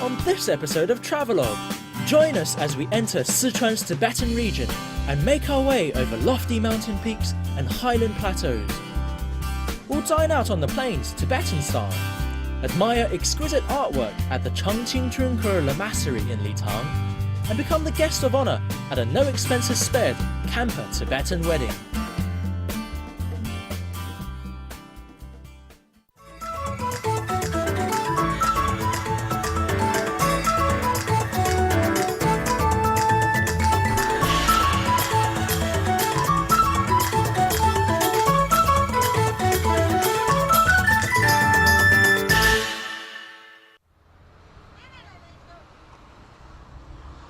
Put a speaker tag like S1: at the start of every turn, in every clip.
S1: On this episode of Travelogue, join us as we enter Sichuan's Tibetan region and make our way over lofty mountain peaks and highland plateaus. We'll dine out on the plains Tibetan style, admire exquisite artwork at the Chengqingchunke Lamasery in Litang, and become the guest of honour at a no-expenses spared camper Tibetan wedding.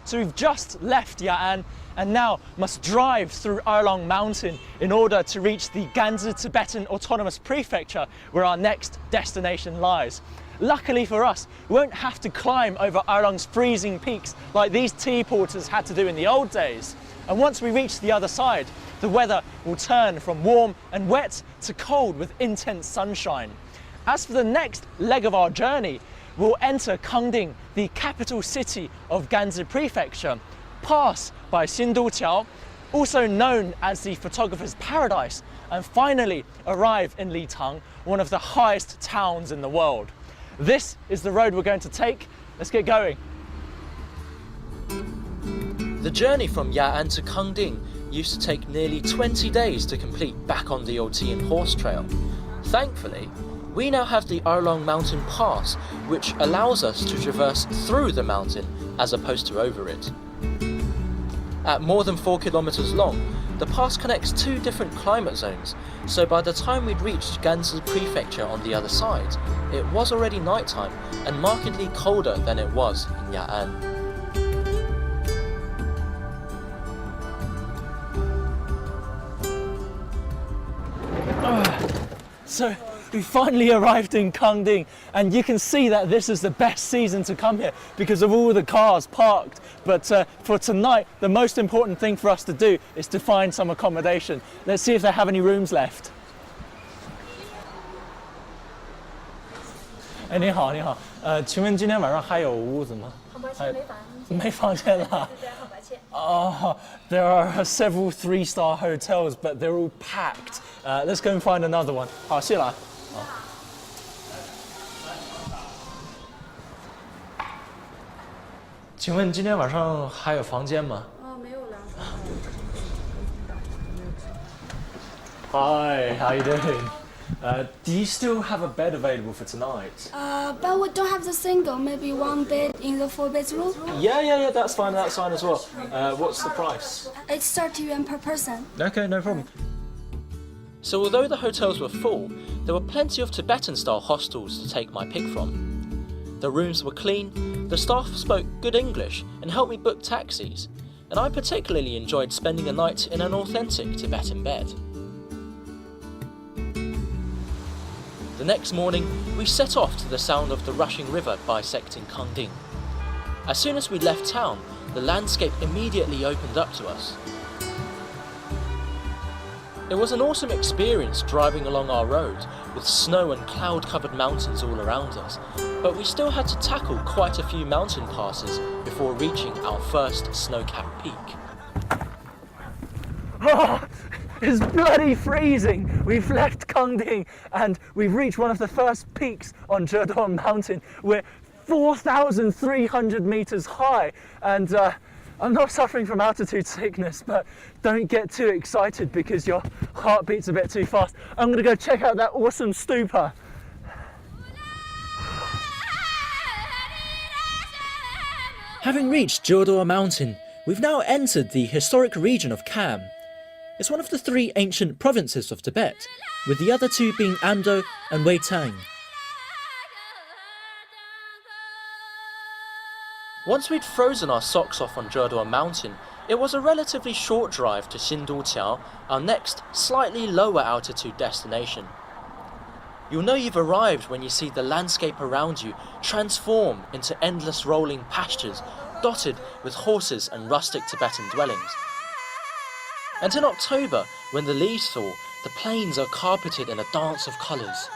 S1: So we've just left Ya'an and now must drive through Erlong Mountain in order to reach the Ganzi Tibetan Autonomous Prefecture, where our next destination lies. Luckily for us, we won't have to climb over Erlong's freezing peaks like these tea porters had to do in the old days. And once we reach the other side, the weather will turn from warm and wet to cold with intense sunshine. As for the next leg of our journey, we'll enter Kangding, the capital city of Ganzi Prefecture, pass by Xinduqiao, also known as the photographer's paradise, and finally arrive in Litang, one of the highest towns in the world. This is the road we're going to take. Let's get going. The journey from Ya'an to Kangding used to take nearly 20 days to complete back on the Otian horse trail. Thankfully, we now have the Erlong Mountain Pass, which allows us to traverse through the mountain as opposed to over it. At more than 4 kilometers long, the pass connects two different climate zones, so by the time we'd reached Ganzi Prefecture on the other side, it was already nighttime and markedly colder than it was in Ya'an. So we finally arrived in Kangding, and you can see that this is the best season to come here because of all the cars parked. But for tonight, the most important thing for us to do is to find some accommodation. Let's see if they have any rooms left. 哎，你好，你好，请问今天晚上还有屋子吗？很抱歉，没房间了。There are several three-star hotels, but they're all packed. Let's go and find another one. 好，谢了。请问今天晚上还有房间吗？没有了。Hi, how you doing? Do you still have a bed available for tonight?
S2: But we don't have the single, maybe one bed in the 4-bedroom?
S1: Yeah, that's fine as well. What's the price?
S2: It's 30 yuan per person.
S1: Okay, no problem. So although the hotels were full, there were plenty of Tibetan-style hostels to take my pick from. The rooms were clean, the staff spoke good English and helped me book taxis, and I particularly enjoyed spending a night in an authentic Tibetan bed. The next morning, we set off to the sound of the rushing river bisecting Kangding. As soon as we left town, the landscape immediately opened up to us. It was an awesome experience driving along our road, with snow and cloud-covered mountains all around us, but we still had to tackle quite a few mountain passes before reaching our first snow-capped peak. It's bloody freezing! We've left Kangding and we've reached one of the first peaks on Zhedong Mountain. We're 4,300 meters high, and I'm not suffering from altitude sickness, but don't get too excited because your heart beats a bit too fast. I'm going to go check out that awesome stupa. Having reached Zhedong Mountain, we've now entered the historic region of Kham. It's one of the three ancient provinces of Tibet, with the other two being Amdo and Weitang. Once we'd frozen our socks off on Zhedong Mountain, it was a relatively short drive to Xinduqiao, our next, slightly lower altitude destination. You'll know you've arrived when you see the landscape around you transform into endless rolling pastures dotted with horses and rustic Tibetan dwellings. And in October, when the leaves fall, the plains are carpeted in a dance of colours.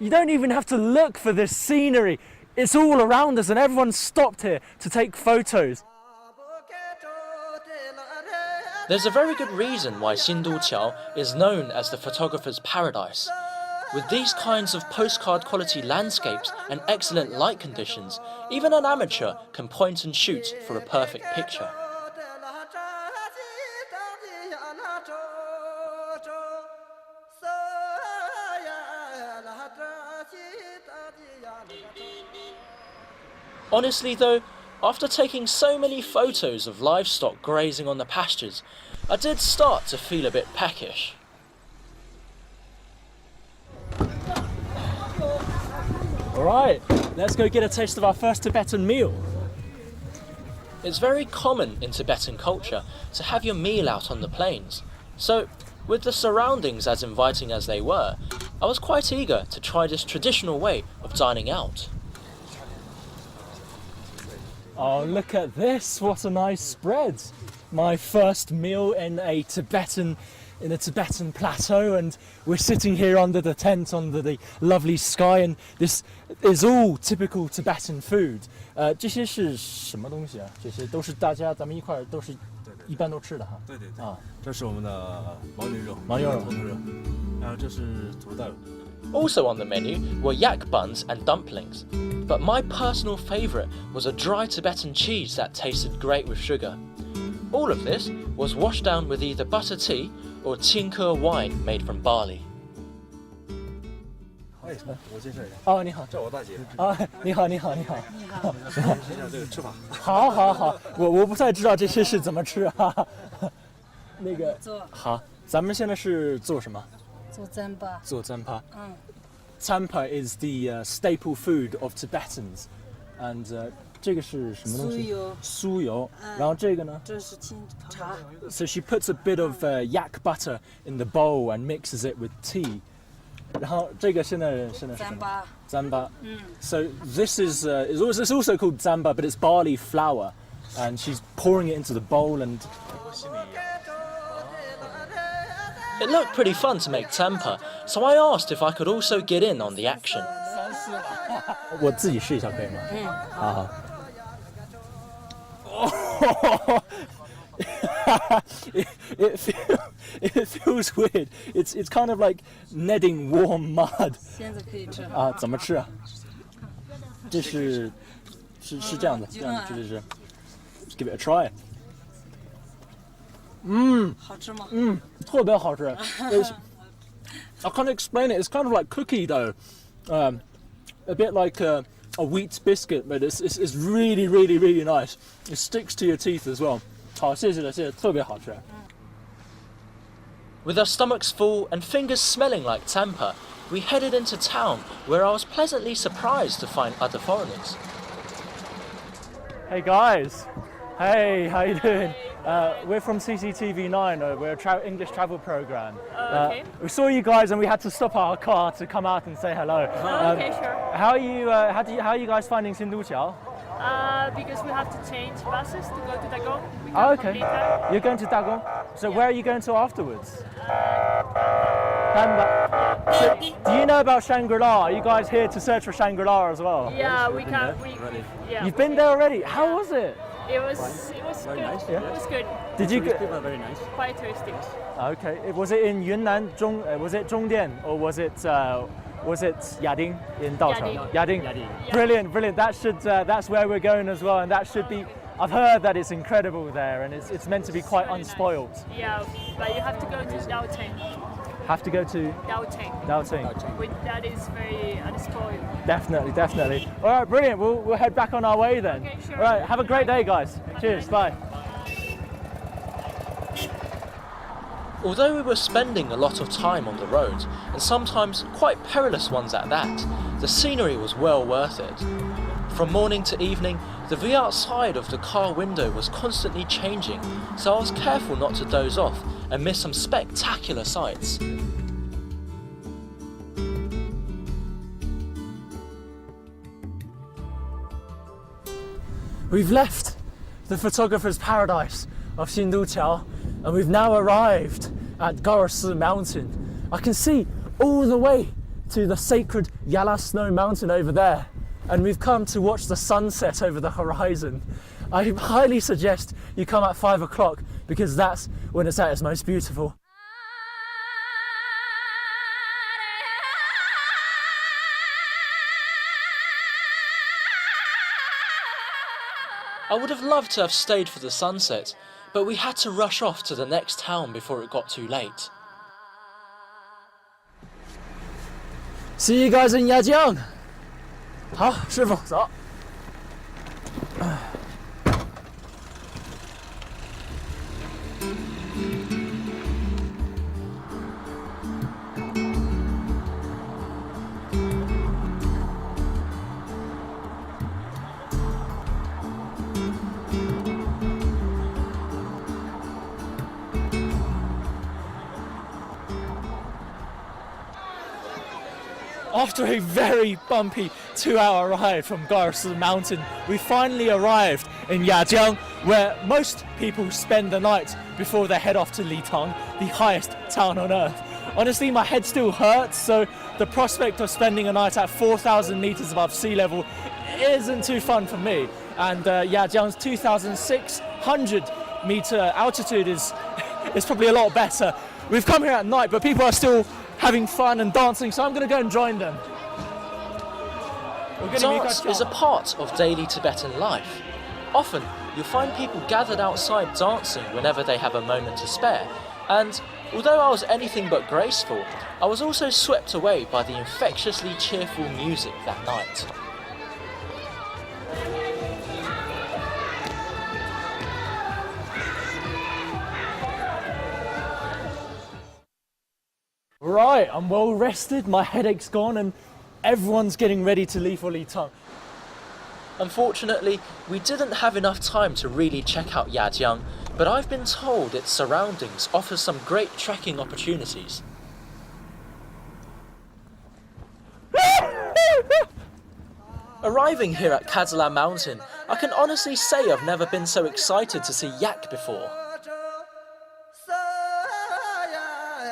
S1: You don't even have to look for this scenery. It's all around us and everyone's stopped here to take photos.
S3: There's a very good reason why Xinduqiao is known as the photographer's paradise. With these kinds of postcard quality landscapes and excellent light conditions, even an amateur can point and shoot for a perfect picture. Honestly though, after taking so many photos of livestock grazing on the pastures, I did start to feel a bit peckish.
S1: Alright, let's go get a taste of our first Tibetan meal.
S3: It's very common in Tibetan culture to have your meal out on the plains. So, with the surroundings as inviting as they were, I was quite eager to try this traditional way of dining out.
S1: Oh, look at this, what a nice spread. My first meal in a Tibetan plateau, and we're sitting here under the tent, under the lovely sky, and this is all typical Tibetan food. 这些是什么东西啊？这些都是大家咱们一块儿都是一般都吃的哈。
S4: 对对对。
S1: 啊，
S4: 这是我们的牦牛肉，
S1: 牦牛肉
S4: 头肉，还有这是土豆。
S3: Also on the menu were yak buns and dumplings, but my personal favourite was a dry Tibetan cheese that tasted great with sugar. All of this was washed down with either butter tea or qingke wine made from barley.
S4: 哎，我介绍一下，
S1: 哦，你好，
S4: 这我大姐。
S1: 啊，你好，你好，你好。
S4: 介绍一下这个吃法。
S1: 好，好，好，我不太知道这些是怎么吃啊。那个，好，咱们现在是做什么？
S5: 做糌粑。
S1: 做糌粑。
S5: 嗯。
S1: Tsampa is the staple food of Tibetans, and 这个是什么东西？酥油。然后这个呢？
S5: 这是清茶。
S1: So she puts a bit of yak butter in the bowl and mixes it with tea. 然后这个现在是什么？糌粑。So this is it's also called zamba, but it's barley flour, and she's pouring it into the bowl and.
S3: It looked pretty fun to make tsampa, so I asked if I could also get in on the action.
S1: 我自己试一下可以吗？好好。it feels weird. It's kind of like kneading warm mud.
S5: 现在可以吃。
S1: 啊，怎么吃啊？这是这样的，这样就是。Let's give it a try.
S5: 好吃吗？
S1: 特别好吃。I can't explain it. It's kind of like cookie dough, a bit like a wheat biscuit, but it's really, really, really nice. It sticks to your teeth as well. 好，谢谢了，谢谢，特别好吃。
S3: With our stomachs full and fingers smelling like tsampa, we headed into town where I was pleasantly surprised to find other foreigners.
S1: Hey guys, hey, how you doing? We're from CCTV9. We're an English travel program.
S6: Okay.
S1: We saw you guys and we had to stop our car to come out and say hello.
S6: Okay, sure.
S1: How are you? How are you guys finding Xinduqiao?
S6: Because we have to change buses to go to Dagong. We
S1: Oh,
S6: can't
S1: okay.
S6: complete that.
S1: You're going to Dagong. So where are you going to afterwards? So, do you know about Shangri? Are you guys here to search for Shangri as well?
S6: Yeah, we can. Yeah.
S1: You've been there already. How was it?
S6: It was good.
S4: nice,
S6: It was good.
S1: Did you?
S4: People are very nice.
S6: Quite touristic.
S1: Okay. Was it in Yunnan? Was it Zhongdian or was it Yading in Daocheng?
S6: Yading.
S1: Yading. Brilliant, brilliant. That's where we're going as well, and that should be. I've heard that it's incredible there, and it's meant to be quite
S6: Very
S1: unspoiled.
S6: Nice. Yeah, but you have to go to Daocheng.
S1: Have to go to
S6: Daocheng.
S1: Daocheng.
S6: That is very unspoiled.
S1: Definitely, definitely. All right, brilliant. We'll head back on our way then.
S6: Okay, sure.
S1: All right, have a great day, guys. Cheers. Bye.
S3: Although we were spending a lot of time on the road, and sometimes quite perilous ones at that, the scenery was well worth it. From morning to evening, the view outside of the car window was constantly changing, so I was careful not to doze off and miss some spectacular sights.
S1: We've left the photographer's paradise of Xinduqiao, and we've now arrived at Gaosi Mountain. I can see all the way to the sacred Yala Snow Mountain over there, and we've come to watch the sunset over the horizon. I highly suggest you come at 5 o'clock because that's when it's at its most beautiful.
S3: I would have loved to have stayed for the sunset, but we had to rush off to the next town before it got too late.
S1: See you guys in Yajiang. 好，师傅，走。After a very bumpy 2-hour ride from Garsi Mountain, we finally arrived in Yajiang, where most people spend the night before they head off to Litang, the highest town on earth. Honestly, my head still hurts, so the prospect of spending a night at 4,000 meters above sea level isn't too fun for me. And Yajiang's 2,600 meter altitude is probably a lot better. We've come here at night, but people are still having fun and dancing, so I'm going to go and join them.
S3: Dance is a part of daily Tibetan life. Often, you'll find people gathered outside dancing whenever they have a moment to spare, and although I was anything but graceful, I was also swept away by the infectiously cheerful music that night.
S1: Right, I'm well rested, my headache's gone, and everyone's getting ready to leave for Litang.
S3: Unfortunately, we didn't have enough time to really check out Yajiang, but I've been told its surroundings offer some great trekking opportunities. Arriving here at Kadzala Mountain, I can honestly say I've never been so excited to see yak before.